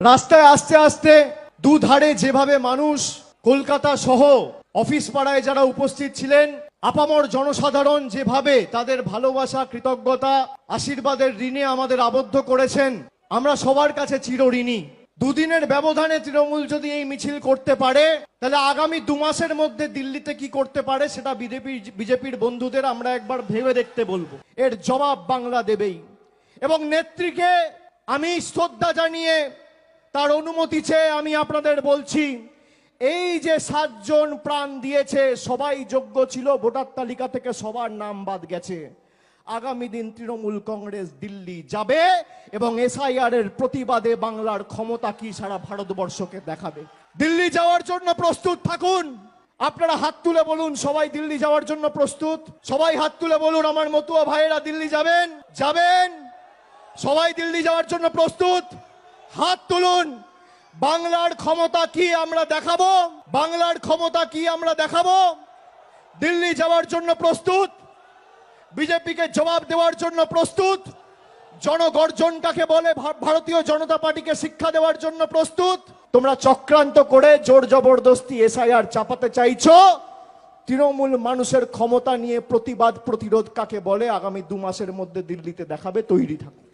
রাস্তায় আস্তে আস্তে দুধারে যেভাবে মানুষ কলকাতা সহ অফিস পাড়ায় যারা উপস্থিত ছিলেন, আপামর জনসাধারণ যেভাবে তাদের ভালোবাসা, কৃতজ্ঞতা, আশীর্বাদের ঋণে আমাদের আবদ্ধ করেছেন, আমরা সবার কাছে চিরঋণী। দুদিনের ব্যবধানে তৃণমূল যদি এই মিছিল করতে পারে, তাহলে আগামী 2 মাসের মধ্যে দিল্লিতে কি করতে পারে সেটা বিজেপির বন্ধুদের আমরা একবার ভেবে দেখতে বলবো। এর জবাব বাংলা দেবেই। এবং নেত্রীকে আমি শ্রদ্ধা জানিয়ে তার অনুমতি চেয়ে আমি আপনাদের বলছি, এই যে 7 জন প্রাণ দিয়েছে সবাই যোগ্য ছিল, ভোটার তালিকা থেকে সবার নাম বাদ গেছে। আগামী দিন তৃণমূল কংগ্রেস দিল্লি যাবে এবং এসআইআর এর প্রতিবাদে বাংলার ক্ষমতা কি সারা ভারতবর্ষকে দেখাবে। দিল্লি যাওয়ার জন্য প্রস্তুত থাকুন। আপনারা হাত তুলে বলুন সবাই দিল্লি যাওয়ার জন্য প্রস্তুত। সবাই হাত তুলে বলুন আমার মতুয়া ভাইয়েরা দিল্লি যাবেন। যাবেন সবাই দিল্লি যাওয়ার জন্য প্রস্তুত। হাত তুলুন। বাংলার ক্ষমতা কি আমরা দেখাবো। বাংলার ক্ষমতা কি আমরা দেখাবো। দিল্লি যাওয়ার জন্য প্রস্তুত। বিজেপিকে জবাব দেওয়ার জন্য প্রস্তুত। জনগর্জন কাকে বলে ভারতীয় জনতা পার্টিকে শিক্ষা দেওয়ার জন্য প্রস্তুত। তোমরা চক্রান্ত করে জোর জবরদস্তি এসআইআর চাপাতে চাইছো। তৃণমূল মানুষের ক্ষমতা নিয়ে প্রতিবাদ প্রতিরোধ কাকে বলে আগামী 2 মাসের মধ্যে দিল্লিতে দেখাবে। তৈরি থাকুন।